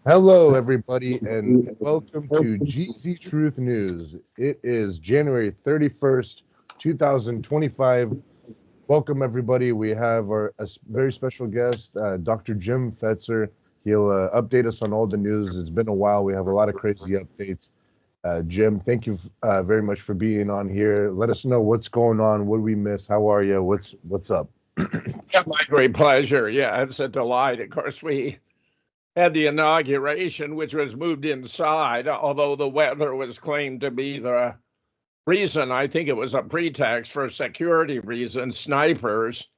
Hello, everybody, and welcome to GZ Truth News. It is January 31st, 2025. Welcome, everybody. We have very special guest, Dr. Jim Fetzer. He'll update us on all the news. It's been a while. We have a lot of crazy updates. Jim, thank you very much for being on here. Let us know what's going on. What did we miss? How are you? What's up? Yeah, my great pleasure. Yeah, it's a delight. Of course, we had the inauguration, which was moved inside, although the weather was claimed to be the reason. I think it was a pretext for security reasons. Snipers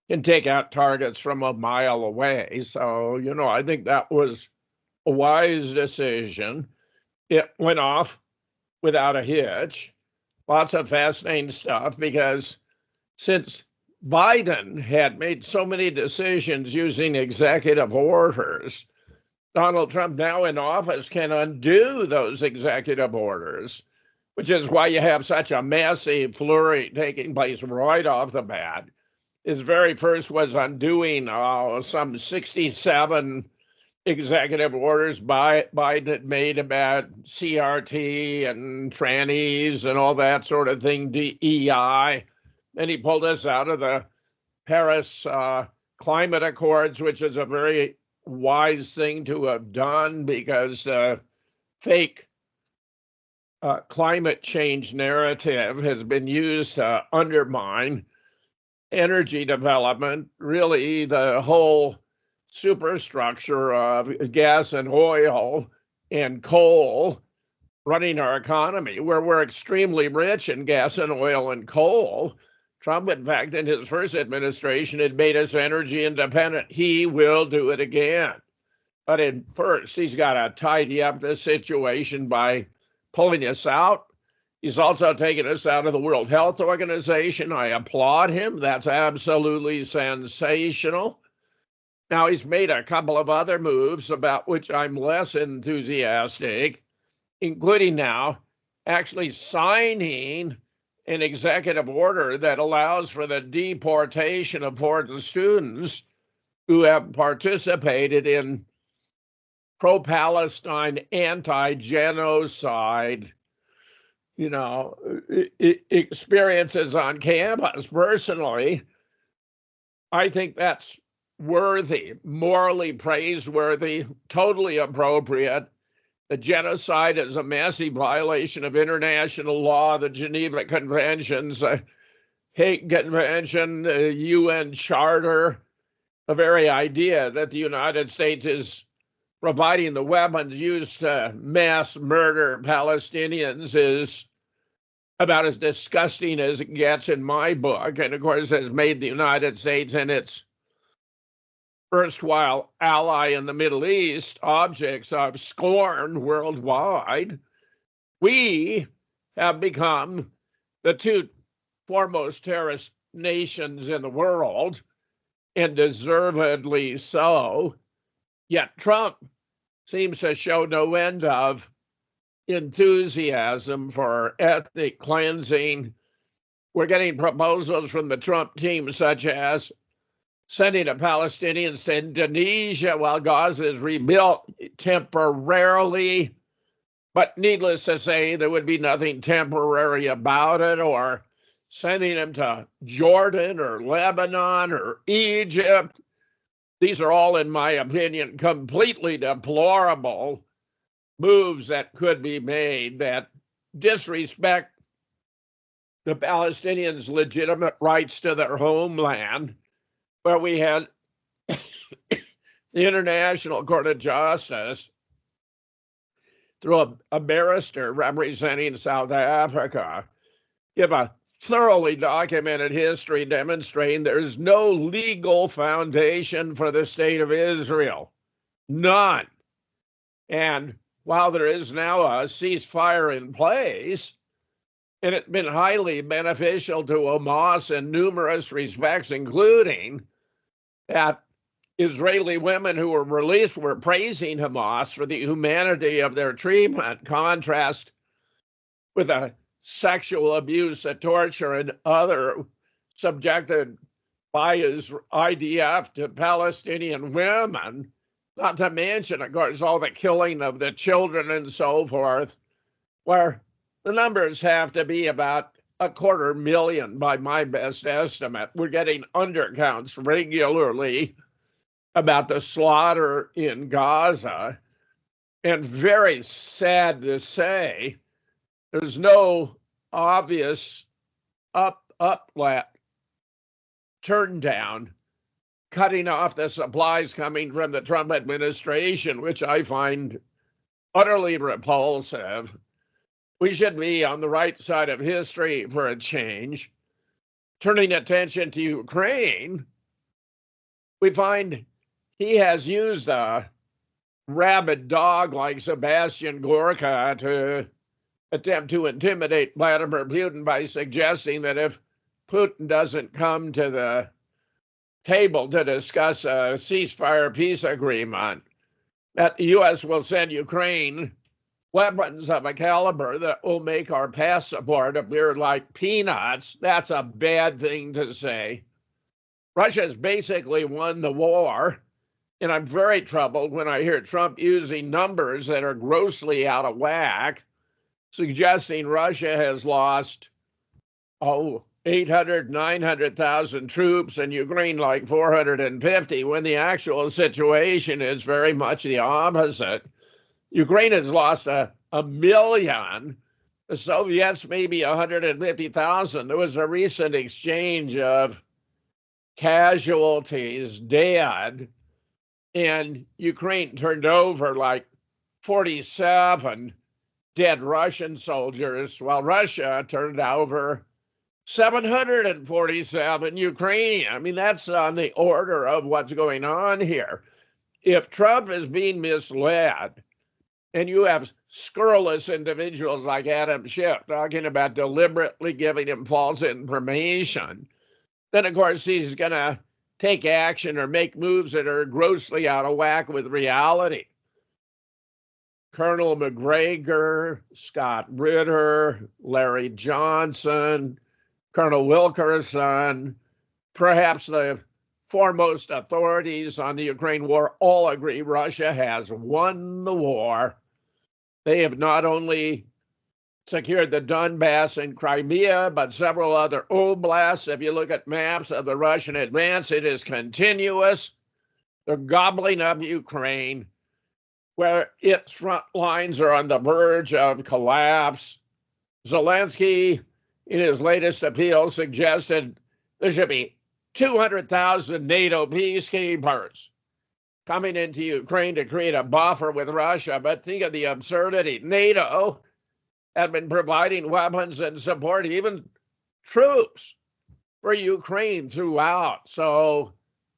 can take out targets from a mile away. So, I think that was a wise decision. It went off without a hitch. Lots of fascinating stuff because since Biden had made so many decisions using executive orders, Donald Trump, now in office, can undo those executive orders, which is why you have such a massive flurry taking place right off the bat. His very first was undoing some 67 executive orders Biden had made about CRT and trannies and all that sort of thing, DEI. And he pulled us out of the Paris Climate Accords, which is a very wise thing to have done because fake climate change narrative has been used to undermine energy development, really the whole superstructure of gas and oil and coal running our economy, where we're extremely rich in gas and oil and coal. Trump, in fact, in his first administration, had made us energy independent. He will do it again. But in first, he's got to tidy up the situation by pulling us out. He's also taken us out of the World Health Organization. I applaud him. That's absolutely sensational. Now, he's made a couple of other moves about which I'm less enthusiastic, including now actually signing an executive order that allows for the deportation of foreign students who have participated in pro-Palestine, anti-genocide, experiences on campus. Personally, I think that's worthy, morally praiseworthy, totally appropriate. The genocide is a massive violation of international law, the Geneva Conventions, the Hague Convention, the UN Charter. The very idea that the United States is providing the weapons used to mass murder Palestinians is about as disgusting as it gets in my book. And of course, has made the United States and its erstwhile ally in the Middle East objects of scorn worldwide. We have become the two foremost terrorist nations in the world, and deservedly so. Yet Trump seems to show no end of enthusiasm for ethnic cleansing. We're getting proposals from the Trump team, such as sending the Palestinians to Indonesia while Gaza is rebuilt temporarily. But needless to say, there would be nothing temporary about it, or sending them to Jordan or Lebanon or Egypt. These are all, in my opinion, completely deplorable moves that could be made that disrespect the Palestinians' legitimate rights to their homeland, where we had the International Court of Justice, through a barrister representing South Africa, give a thoroughly documented history demonstrating there is no legal foundation for the state of Israel. None. And while there is now a ceasefire in place, and it's been highly beneficial to Hamas in numerous respects, including that Israeli women who were released were praising Hamas for the humanity of their treatment, contrast with the sexual abuse, the torture, and other subjected by his IDF to Palestinian women. Not to mention, of course, all the killing of the children and so forth, where the numbers have to be about 250,000 by my best estimate. We're getting undercounts regularly about the slaughter in Gaza. And very sad to say, there's no obvious turn down, cutting off the supplies coming from the Trump administration, which I find utterly repulsive. We should be on the right side of history for a change. Turning attention to Ukraine, we find he has used a rabid dog like Sebastian Gorka to attempt to intimidate Vladimir Putin by suggesting that if Putin doesn't come to the table to discuss a ceasefire peace agreement, that the U.S. will send Ukraine weapons of a caliber that will make our passport appear like peanuts. That's a bad thing to say. Russia's basically won the war, and I'm very troubled when I hear Trump using numbers that are grossly out of whack, suggesting Russia has lost, 800, 900,000 troops and Ukraine like 450, when the actual situation is very much the opposite. Ukraine has lost a million. The Soviets maybe 150,000. There was a recent exchange of casualties, dead, and Ukraine turned over like 47 dead Russian soldiers, while Russia turned over 747 Ukrainian. I mean, that's on the order of what's going on here. If Trump is being misled, and you have scurrilous individuals like Adam Schiff talking about deliberately giving him false information, then of course he's going to take action or make moves that are grossly out of whack with reality. Colonel McGregor, Scott Ritter, Larry Johnson, Colonel Wilkerson, perhaps the foremost authorities on the Ukraine war, all agree Russia has won the war. They have not only secured the Donbass and Crimea, but several other oblasts. If you look at maps of the Russian advance, it is continuous. They're gobbling up Ukraine, where its front lines are on the verge of collapse. Zelensky, in his latest appeal, suggested there should be 200,000 NATO peacekeepers coming into Ukraine to create a buffer with Russia. But think of the absurdity. NATO had been providing weapons and support, even troops, for Ukraine throughout. So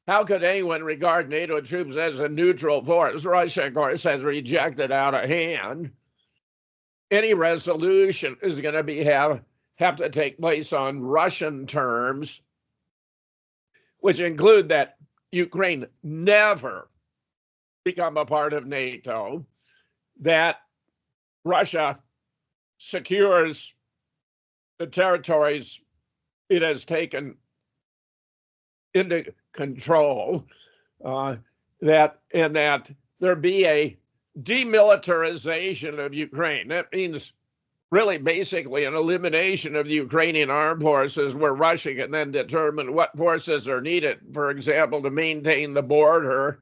how could anyone regard NATO troops as a neutral force? Russia, of course, has rejected out of hand. Any resolution is going to have to take place on Russian terms, which include that Ukraine never become a part of NATO, that Russia secures the territories it has taken into control, that there be a demilitarization of Ukraine. That means really basically an elimination of the Ukrainian armed forces, where Russia can then determine what forces are needed, for example, to maintain the border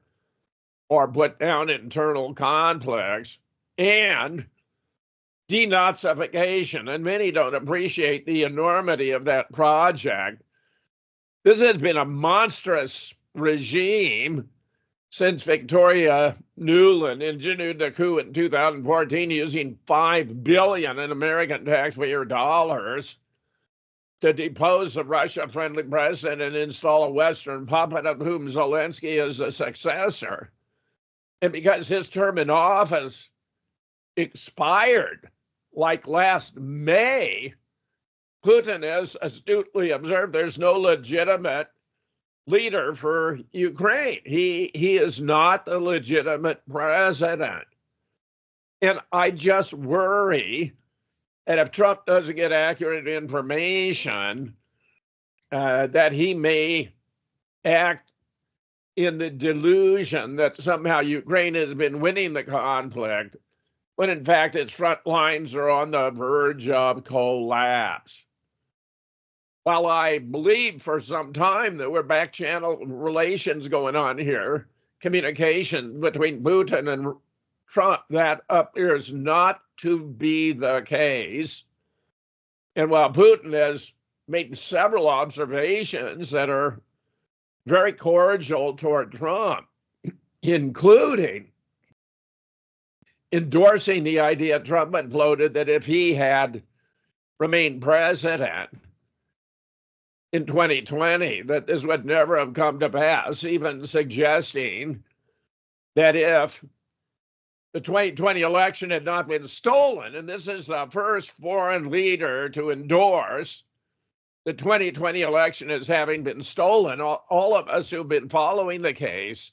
or put down internal conflicts, and denazification. And many don't appreciate the enormity of that project. This has been a monstrous regime since Victoria Nuland engineered the coup in 2014 using $5 billion in American taxpayer dollars to depose the Russia-friendly president and install a Western puppet of whom Zelensky is a successor. And because his term in office expired like last May, Putin has astutely observed there's no legitimate leader for Ukraine. He is not the legitimate president. And I just worry that if Trump doesn't get accurate information, that he may act in the delusion that somehow Ukraine has been winning the conflict, when in fact its front lines are on the verge of collapse. While I believe for some time that we're back channel relations going on here, communication between Putin and Trump, that appears not to be the case. And while Putin has made several observations that are very cordial toward Trump, including endorsing the idea Trump had floated that if he had remained president in 2020, that this would never have come to pass, even suggesting that if the 2020 election had not been stolen, and this is the first foreign leader to endorse the 2020 election as having been stolen, all of us who've been following the case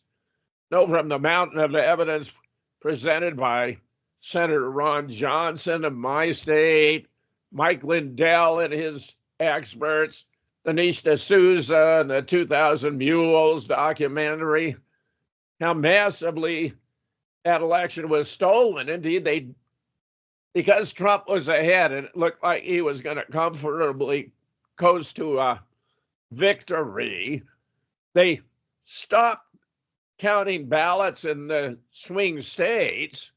know from the mountain of evidence presented by Senator Ron Johnson of my state, Mike Lindell and his experts, Dinesh D'Souza and the 2000 Mules documentary, how massively that election was stolen. Indeed, because Trump was ahead and it looked like he was going to comfortably coast to a victory, they stopped counting ballots in the swing states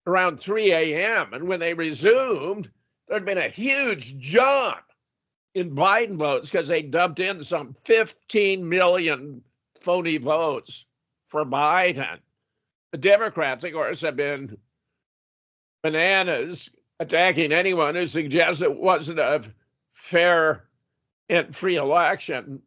around 3 a.m. And when they resumed, there'd been a huge jump in Biden votes because they dumped in some 15 million phony votes for Biden. The Democrats, of course, have been bananas, attacking anyone who suggests it wasn't a fair and free election.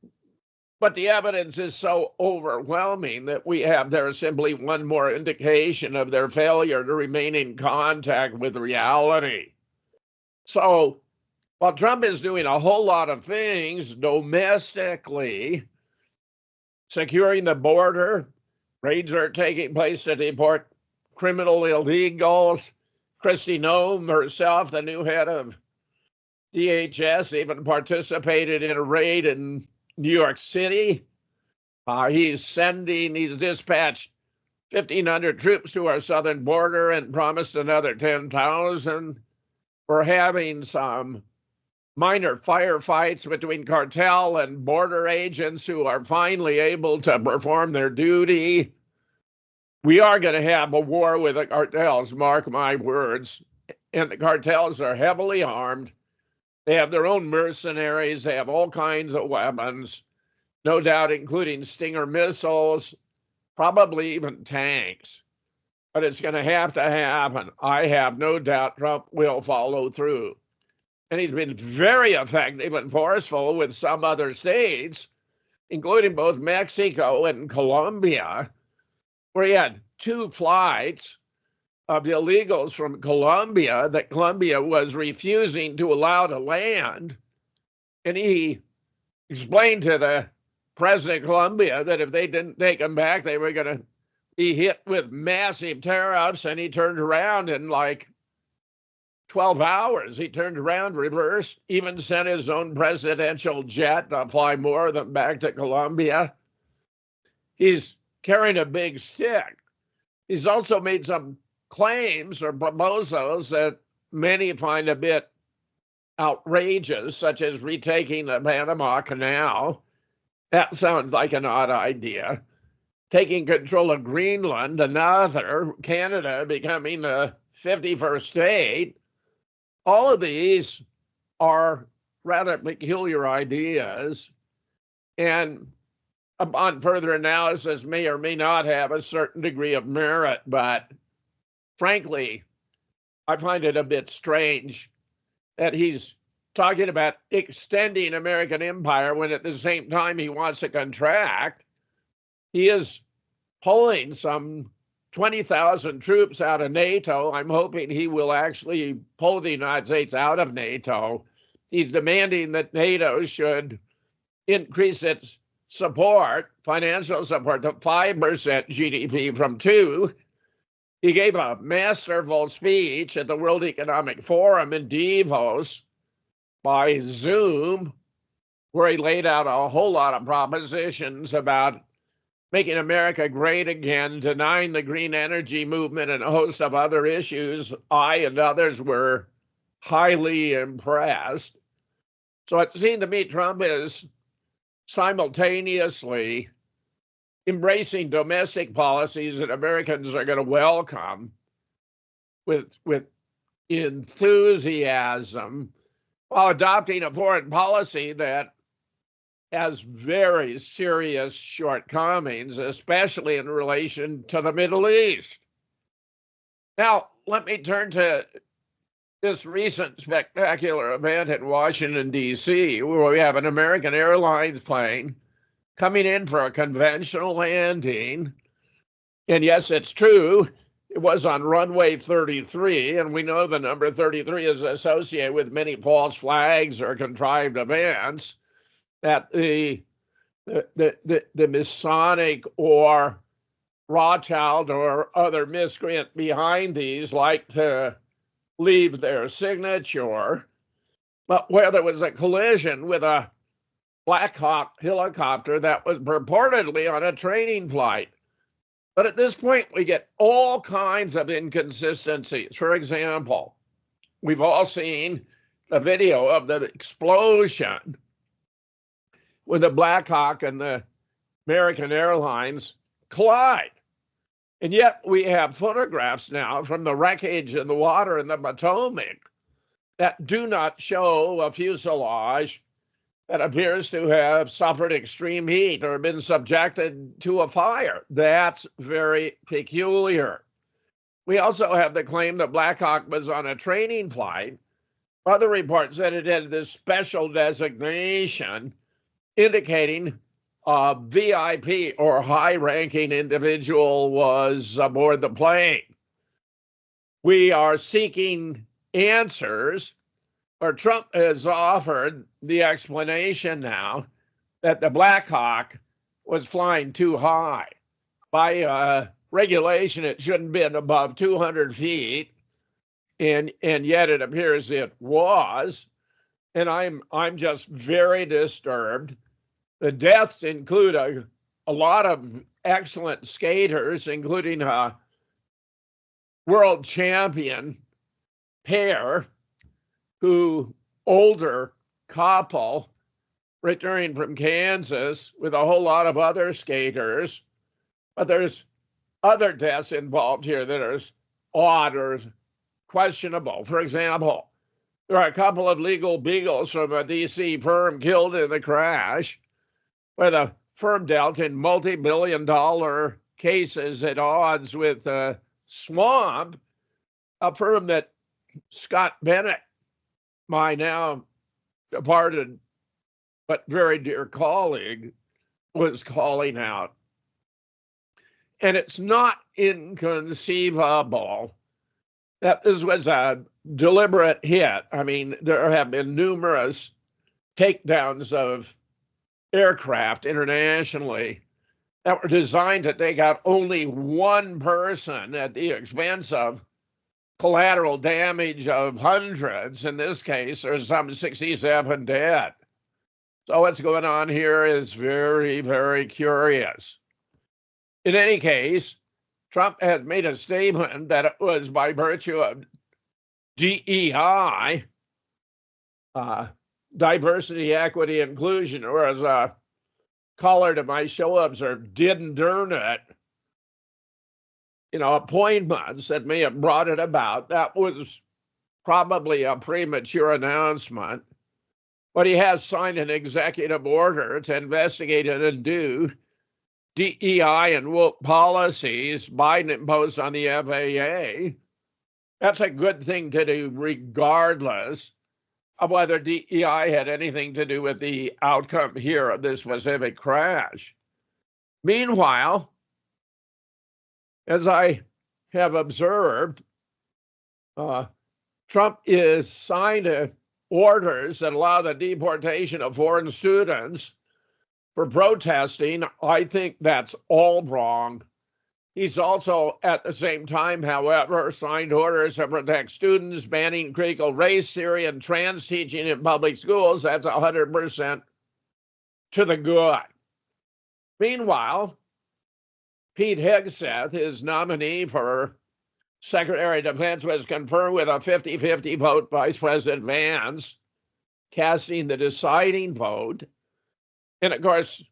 But the evidence is so overwhelming that there is simply one more indication of their failure to remain in contact with reality. So while Trump is doing a whole lot of things domestically, securing the border, raids are taking place to deport criminal illegals. Kristi Noem herself, the new head of DHS, even participated in a raid in New York City. He's dispatched 1,500 troops to our southern border and promised another 10,000. We're having some minor firefights between cartel and border agents who are finally able to perform their duty. We are going to have a war with the cartels, mark my words. And the cartels are heavily armed. They have their own mercenaries. They have all kinds of weapons, no doubt including Stinger missiles, probably even tanks. But it's going to happen. I have no doubt Trump will follow through. And he's been very effective and forceful with some other states, including both Mexico and Colombia, where he had 2 flights of the illegals from Colombia that Colombia was refusing to allow to land. And he explained to the president of Colombia that if they didn't take them back, they were going to be hit with massive tariffs. And he turned around in like 12 hours. He turned around, reversed, even sent his own presidential jet to fly more of them back to Colombia. He's carrying a big stick. He's also made some claims or proposals that many find a bit outrageous, such as retaking the Panama Canal. That sounds like an odd idea. Taking control of Greenland, another, Canada becoming the 51st state. All of these are rather peculiar ideas, and upon further analysis may or may not have a certain degree of merit, but frankly, I find it a bit strange that he's talking about extending American empire when at the same time he wants to contract. He is pulling some 20,000 troops out of NATO. I'm hoping he will actually pull the United States out of NATO. He's demanding that NATO should increase its support, financial support, to 5% GDP from 2%. He gave a masterful speech at the World Economic Forum in Davos by Zoom, where he laid out a whole lot of propositions about making America great again, denying the green energy movement, and a host of other issues, I and others were highly impressed. So it seemed to me Trump is simultaneously embracing domestic policies that Americans are going to welcome with enthusiasm, while adopting a foreign policy that has very serious shortcomings, especially in relation to the Middle East. Now, let me turn to this recent spectacular event in Washington, D.C., where we have an American Airlines plane coming in for a conventional landing. And yes, it's true, it was on runway 33, and we know the number 33 is associated with many false flags or contrived events that the Masonic or Rothschild or other miscreant behind these like to leave their signature. But where there was a collision with a Black Hawk helicopter that was purportedly on a training flight. But at this point, we get all kinds of inconsistencies. For example, we've all seen the video of the explosion when the Black Hawk and the American Airlines collide. And yet we have photographs now from the wreckage in the water in the Potomac that do not show a fuselage that appears to have suffered extreme heat or been subjected to a fire. That's very peculiar. We also have the claim that Black Hawk was on a training flight. Other reports said it had this special designation indicating a VIP or high-ranking individual was aboard the plane. We are seeking answers, or Trump has offered the explanation now that the Black Hawk was flying too high. By regulation, it shouldn't have been above 200 feet, and yet it appears it was. And I'm just very disturbed. The deaths include a lot of excellent skaters, including a world champion pair, older couple, returning from Kansas with a whole lot of other skaters. But there's other deaths involved here that are odd or questionable. For example, there are a couple of legal beagles from a DC firm killed in the crash, where the firm dealt in multi-billion-dollar cases at odds with Swamp, a firm that Scott Bennett, my now departed but very dear colleague, was calling out. And it's not inconceivable that this was a deliberate hit. I mean, there have been numerous takedowns of aircraft internationally that were designed to take out only one person at the expense of collateral damage of hundreds. In this case, there's some 67 dead. So what's going on here is very, very curious. In any case, Trump has made a statement that it was by virtue of DEI, diversity, equity, inclusion, or as a caller to my show observed, didn't earn it, appointments that may have brought it about. That was probably a premature announcement. But he has signed an executive order to investigate and undo DEI and woke policies Biden imposed on the FAA. That's a good thing to do, regardless of whether DEI had anything to do with the outcome here of this specific crash. Meanwhile, as I have observed, Trump is signed orders that allow the deportation of foreign students for protesting. I think that's all wrong. He's also, at the same time, however, signed orders to protect students, banning critical race theory and trans teaching in public schools. That's 100% to the good. Meanwhile, Pete Hegseth, his nominee for Secretary of Defense, was confirmed with a 50-50 vote. Vice President Vance casting the deciding vote. And of course,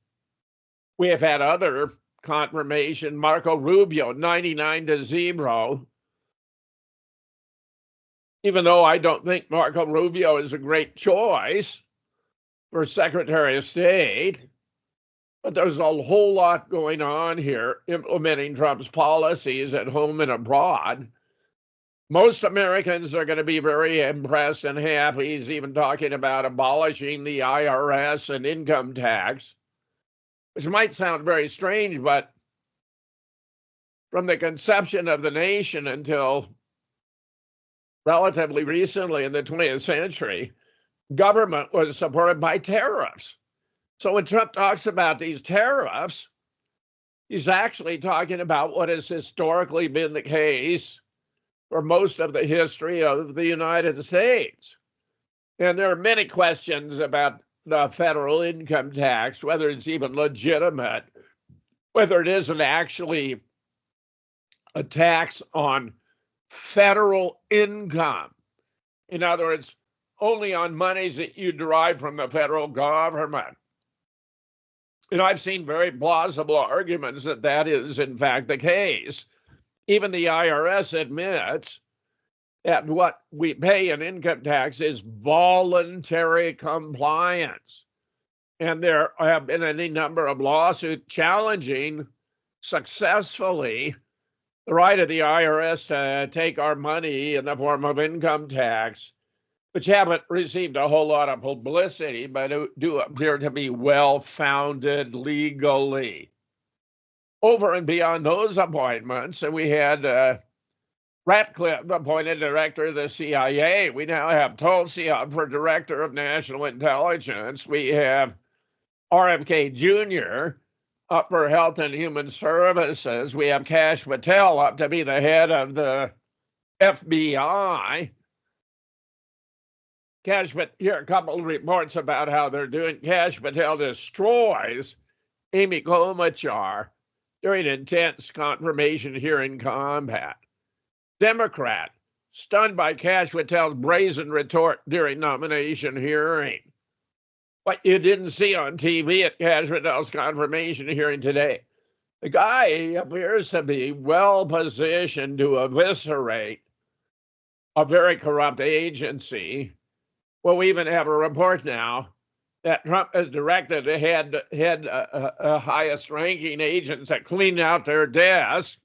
we have had other confirmation. Marco Rubio, 99-0. Even though I don't think Marco Rubio is a great choice for Secretary of State, but there's a whole lot going on here implementing Trump's policies at home and abroad. Most Americans are going to be very impressed and happy. He's even talking about abolishing the IRS and income tax, which might sound very strange, but from the conception of the nation until relatively recently in the 20th century, government was supported by tariffs. So when Trump talks about these tariffs, he's actually talking about what has historically been the case for most of the history of the United States. And there are many questions about the federal income tax, whether it's even legitimate, whether it isn't actually a tax on federal income. In other words, only on monies that you derive from the federal government. And I've seen very plausible arguments that that is, in fact, the case. Even the IRS admits that what we pay in income tax is voluntary compliance. And there have been any number of lawsuits challenging successfully the right of the IRS to take our money in the form of income tax, which haven't received a whole lot of publicity, but do appear to be well-founded legally. Over and beyond those appointments, and we had Ratcliffe appointed director of the CIA. We now have Tulsi up for director of national intelligence. We have RFK Jr. up for Health and Human Services. We have Kash Patel up to be the head of the FBI. Here are a couple of reports about how they're doing. Kash Patel destroys Amy Klobuchar during intense confirmation hearing combat. Democrat, stunned by Kash Patel's brazen retort during nomination hearing. What you didn't see on TV at Kash Patel's confirmation hearing today. The guy appears to be well positioned to eviscerate a very corrupt agency. Well, we even have a report now that Trump has directed the highest ranking agents to clean out their desk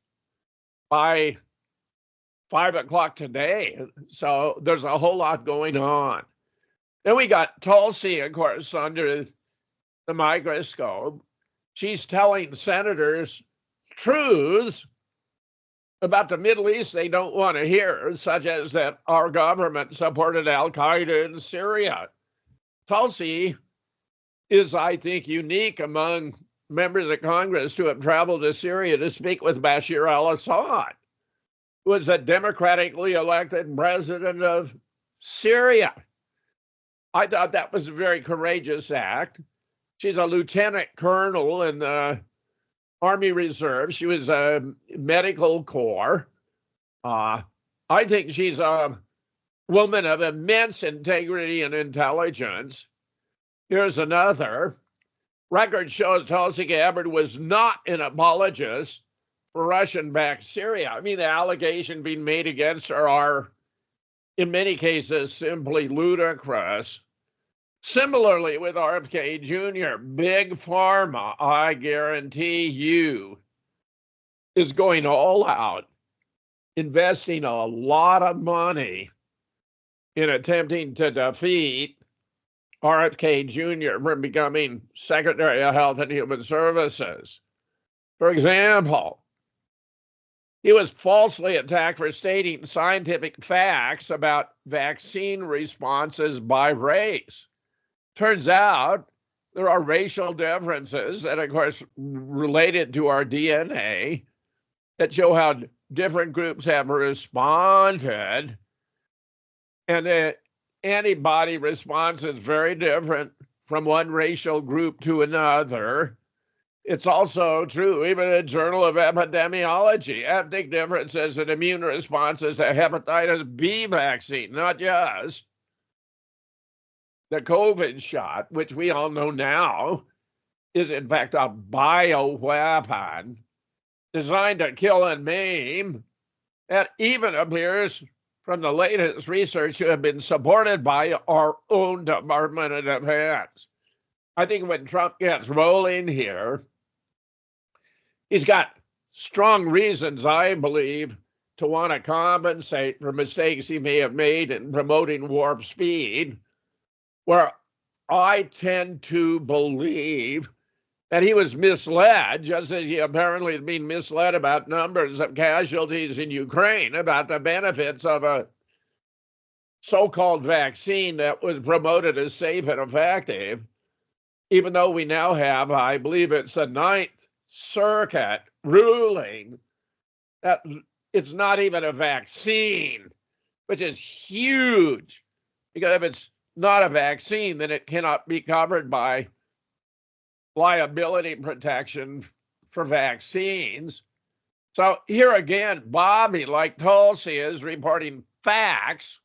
by 5 o'clock today. So there's a whole lot going on. Then we got Tulsi, of course, under the microscope. She's telling senators truths about the Middle East they don't want to hear, such as that our government supported al-Qaeda in Syria. Tulsi is, I think, unique among members of Congress to have traveled to Syria to speak with Bashar al-Assad, who was a democratically elected president of Syria. I thought that was a very courageous act. She's a lieutenant colonel in the Army Reserve. She was a medical corps. I think she's a woman of immense integrity and intelligence. Here's another. Record shows Tulsi Gabbard was not an apologist for Russian-backed Syria. I mean, the allegation being made against her are, in many cases, simply ludicrous. Similarly, with RFK Jr., Big Pharma, I guarantee you, is going all out, investing a lot of money in attempting to defeat RFK Jr. from becoming Secretary of Health and Human Services. For example, he was falsely attacked for stating scientific facts about vaccine responses by race. Turns out there are racial differences that, of course, related to our DNA that show how different groups have responded. And the antibody response is very different from one racial group to another. It's also true, even in the Journal of Epidemiology, ethnic differences in immune responses to hepatitis B vaccine, not just the COVID shot, which we all know now is in fact a bioweapon designed to kill and maim. That even appears from the latest research to have been supported by our own Department of Defense. I think when Trump gets rolling here, he's got strong reasons, I believe, to want to compensate for mistakes he may have made in promoting warp speed, where I tend to believe that he was misled, just as he apparently had been misled about numbers of casualties in Ukraine, about the benefits of a so-called vaccine that was promoted as safe and effective, even though we now have, I believe it's the Ninth Circuit ruling that it's not even a vaccine, which is huge, because if it's not a vaccine, then it cannot be covered by liability protection for vaccines. So here again, Bobby, like Tulsi, is reporting facts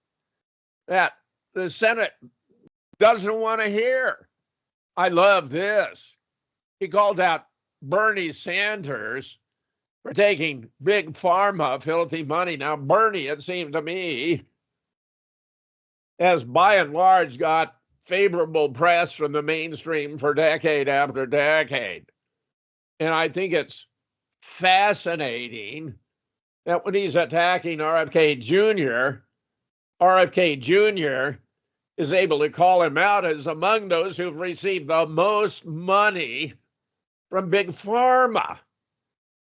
that the Senate doesn't want to hear. I love this. He called out Bernie Sanders for taking big pharma filthy money. Now, Bernie, it seemed to me, has by and large got favorable press from the mainstream for decade after decade. And I think it's fascinating that when he's attacking RFK Jr., RFK Jr. is able to call him out as among those who've received the most money from Big Pharma.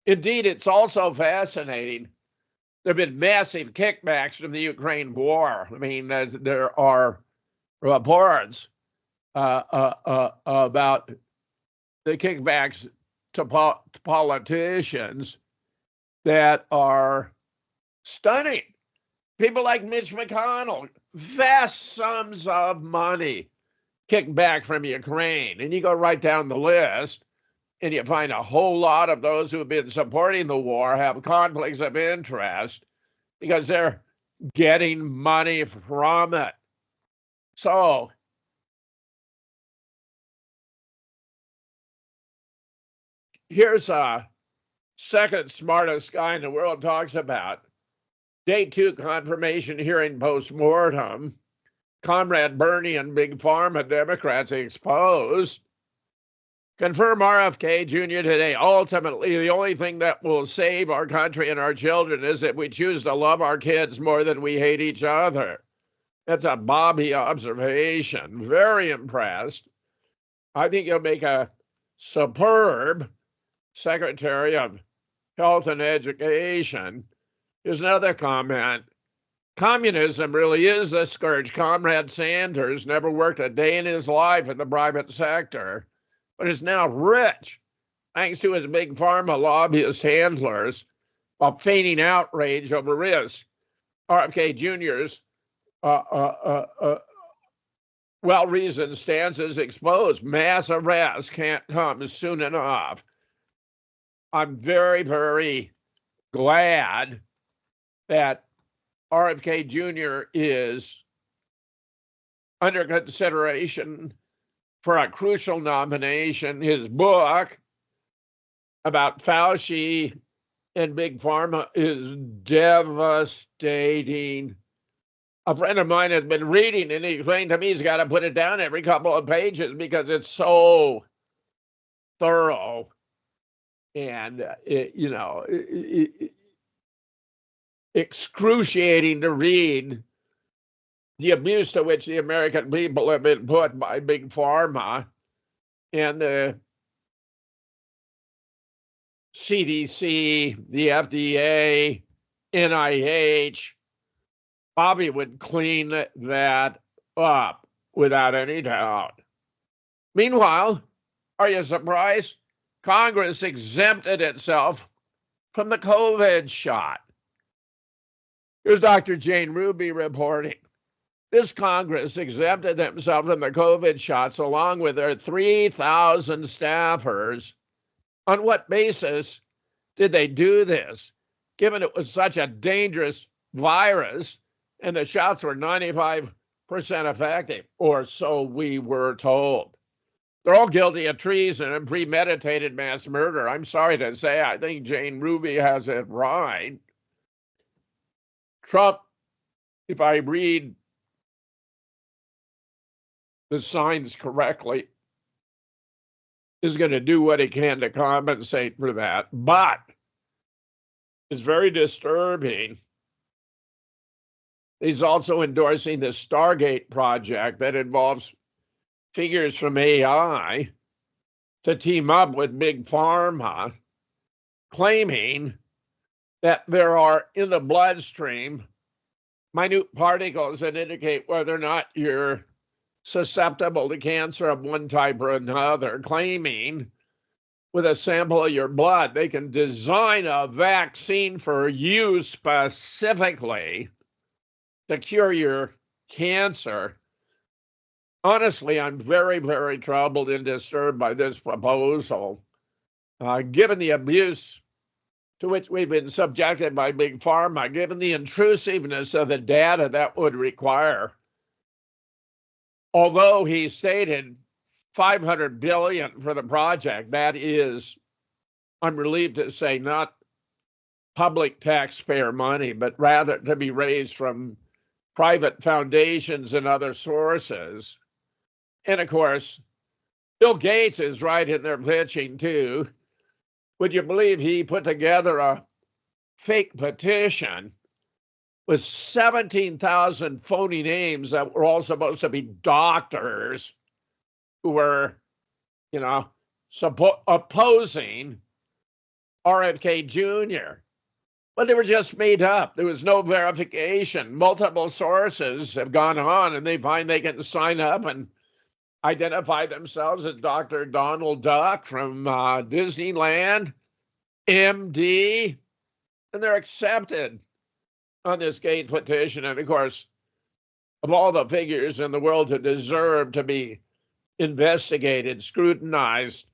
Indeed, it's also fascinating. There have been massive kickbacks from the Ukraine war. I mean, there are reports about the kickbacks to politicians that are stunning. People like Mitch McConnell, vast sums of money kicked back from Ukraine. And you go right down the list, and you find a whole lot of those who have been supporting the war have conflicts of interest because they're getting money from it. So here's a second smartest guy in the world talks about Day 2 confirmation hearing post-mortem. Comrade Bernie and Big Pharma Democrats exposed. Confirm RFK Jr. today. Ultimately, the only thing that will save our country and our children is if we choose to love our kids more than we hate each other. That's a Bobby observation. Very impressed. I think he'll make a superb Secretary of Health and Education. Here's another comment. Communism really is a scourge. Comrade Sanders never worked a day in his life in the private sector, but is now rich thanks to his Big Pharma lobbyist handlers while feigning outrage over risks. RFK Jr.'s well-reasoned stances exposed. Mass arrests can't come soon enough. I'm very, very glad that RFK Jr. is under consideration for a crucial nomination. His book about Fauci and Big Pharma is devastating. A friend of mine has been reading, and he explained to me he's got to put it down every couple of pages because it's so thorough. And, excruciating to read the abuse to which the American people have been put by Big Pharma and the CDC, the FDA, NIH. Bobby would clean that up without any doubt. Meanwhile, are you surprised? Congress exempted itself from the COVID shot. Here's Dr. Jane Ruby reporting. This Congress exempted themselves from the COVID shots along with their 3,000 staffers On what basis did they do this, given it was such a dangerous virus and the shots were 95% effective, or so we were told? They're all guilty of treason and premeditated mass murder. I'm sorry to say, I think Jane Ruby has it right. Trump, if I read the signs correctly, is going to do what he can to compensate for that. But it's very disturbing. He's also endorsing the Stargate project that involves figures from AI to team up with Big Pharma, claiming that there are in the bloodstream minute particles that indicate whether or not you're susceptible to cancer of one type or another, claiming with a sample of your blood, they can design a vaccine for you specifically to cure your cancer. Honestly, I'm very, very troubled and disturbed by this proposal, given the abuse to which we've been subjected by Big Pharma, given the intrusiveness of the data that would require. Although he stated $500 billion for the project, that is, I'm relieved to say, not public taxpayer money, but rather to be raised from private foundations and other sources. And of course, Bill Gates is right in their pitching too. Would you believe he put together a fake petition with 17,000 phony names that were all supposed to be doctors who were, opposing RFK Jr. But they were just made up. There was no verification. Multiple sources have gone on and they find they can sign up and identify themselves as Dr. Donald Duck from Disneyland, MD, and they're accepted on this Gates petition. And of course, of all the figures in the world who deserve to be investigated, scrutinized,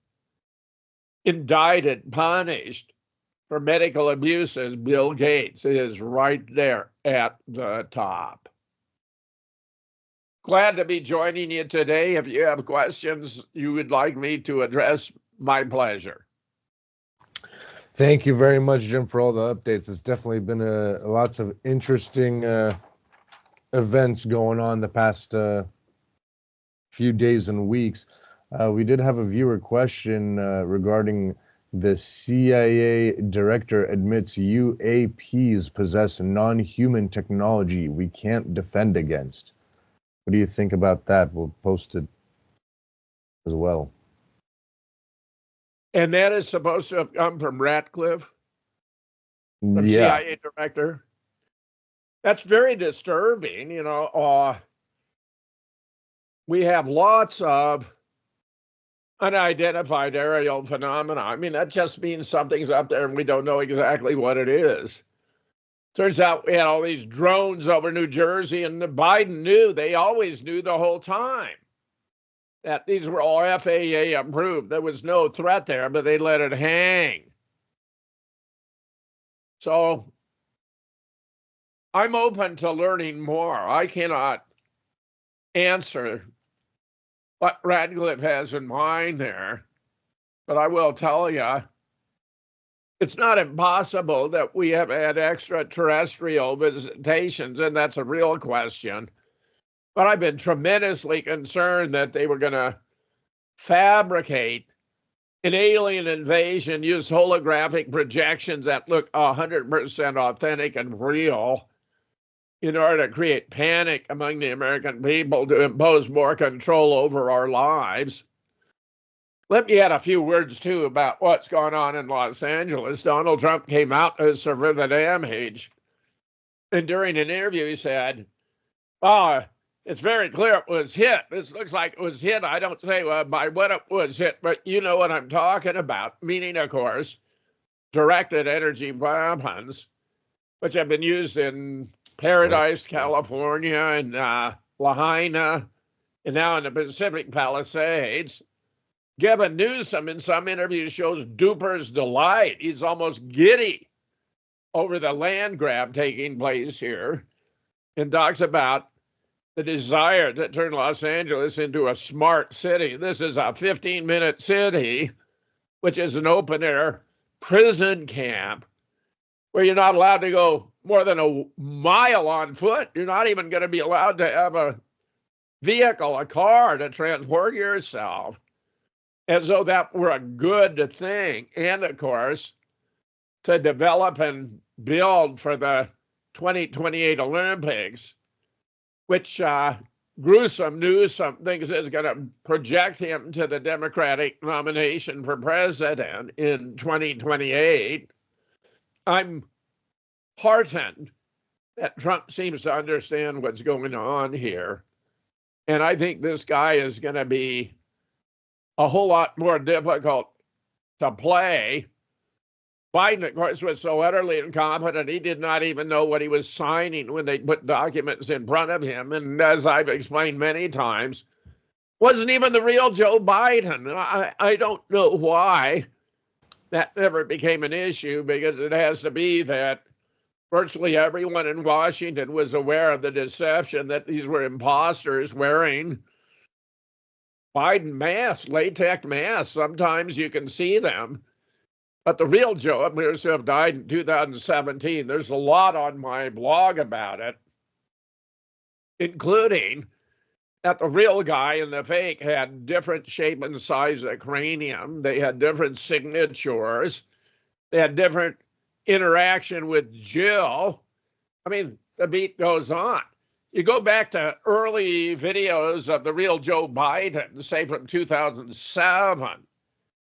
indicted, punished for medical abuses, Bill Gates is right there at the top. Glad to be joining you today. If you have questions you would like me to address, my pleasure. Thank you very much, Jim, for all the updates. It's definitely been lots of interesting events going on the past few days and weeks. We did have a viewer question regarding the CIA director admits UAPs possess non-human technology we can't defend against. What do you think about that? We'll post it as well. And that is supposed to have come from Ratcliffe, from CIA director. That's very disturbing. We have lots of unidentified aerial phenomena. I mean, that just means something's up there and we don't know exactly what it is. Turns out we had all these drones over New Jersey, and Biden knew, they always knew the whole time, that these were all FAA approved. There was no threat there, but they let it hang. So I'm open to learning more. I cannot answer what Radcliffe has in mind there, but I will tell you, it's not impossible that we have had extraterrestrial visitations, and that's a real question. But I've been tremendously concerned that they were going to fabricate an alien invasion, use holographic projections that look 100% authentic and real in order to create panic among the American people to impose more control over our lives. Let me add a few words, too, about what's going on in Los Angeles. Donald Trump came out to survey the damage. And during an interview, he said, it's very clear it was hit. This looks like it was hit. I don't say by what it was hit, but you know what I'm talking about. Meaning, of course, directed energy weapons, which have been used in Paradise, California, and Lahaina, and now in the Pacific Palisades. Gavin Newsom in some interviews shows duper's delight. He's almost giddy over the land grab taking place here and talks about the desire to turn Los Angeles into a smart city. This is a 15-minute city, which is an open-air prison camp where you're not allowed to go more than a mile on foot. You're not even going to be allowed to have a vehicle, a car to transport yourself, as though that were a good thing. And of course, to develop and build for the 2028 Olympics, which gruesome Newsom thinks is going to project him to the Democratic nomination for president in 2028. I'm heartened that Trump seems to understand what's going on here. And I think this guy is going to be a whole lot more difficult to play. Biden, of course, was so utterly incompetent, he did not even know what he was signing when they put documents in front of him. And as I've explained many times, wasn't even the real Joe Biden. I don't know why that never became an issue, because it has to be that virtually everyone in Washington was aware of the deception that these were imposters wearing Biden masks, latex masks. Sometimes you can see them. But the real Joe appears to have died in 2017. There's a lot on my blog about it, including that the real guy and the fake had different shape and size of cranium. They had different signatures. They had different interaction with Jill. I mean, the beat goes on. You go back to early videos of the real Joe Biden, say from 2007,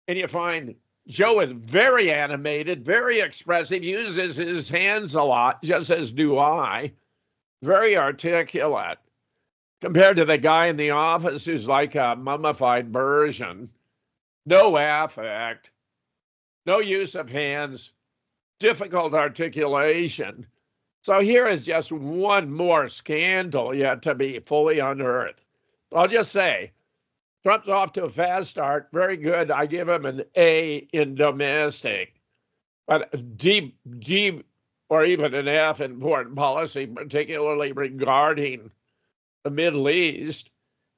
and you find Joe is very animated, very expressive, uses his hands a lot, just as do I, very articulate, compared to the guy in the office who's like a mummified version. No affect, no use of hands, difficult articulation. So here is just one more scandal yet to be fully unearthed. I'll just say, Trump's off to a fast start. Very good. I give him an A in domestic, but a D, or even an F in foreign policy, particularly regarding the Middle East.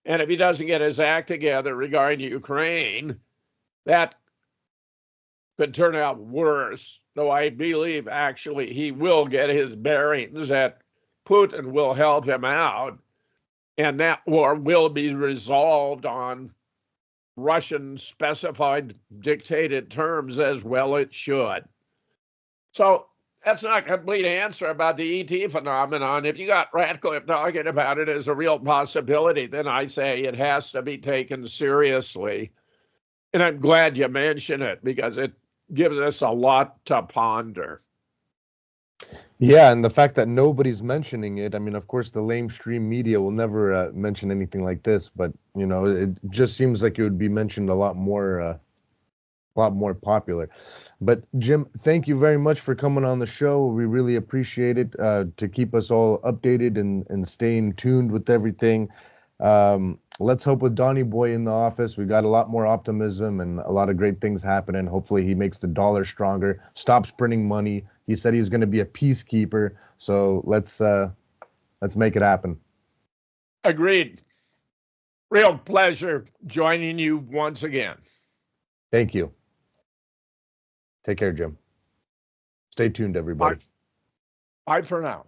And if he doesn't get his act together regarding Ukraine, that could turn out worse. Though I believe actually he will get his bearings, that Putin will help him out, and that war will be resolved on Russian specified dictated terms, as well it should. So that's not a complete answer about the ET phenomenon. If you got Ratcliffe talking about it as a real possibility, then I say it has to be taken seriously. And I'm glad you mentioned it, because it gives us a lot to ponder. Yeah, and the fact that nobody's mentioning it, I mean, of course, the lamestream media will never mention anything like this, but, you know, it just seems like it would be mentioned a lot more popular. But Jim, thank you very much for coming on the show. We really appreciate it, to keep us all updated and staying tuned with everything. Let's hope with Donnie Boy in the office, we got a lot more optimism and a lot of great things happening. Hopefully he makes the dollar stronger, stops printing money. He said he's going to be a peacekeeper. So let's make it happen. Agreed. Real pleasure joining you once again. Thank you. Take care, Jim. Stay tuned, everybody. Bye for now.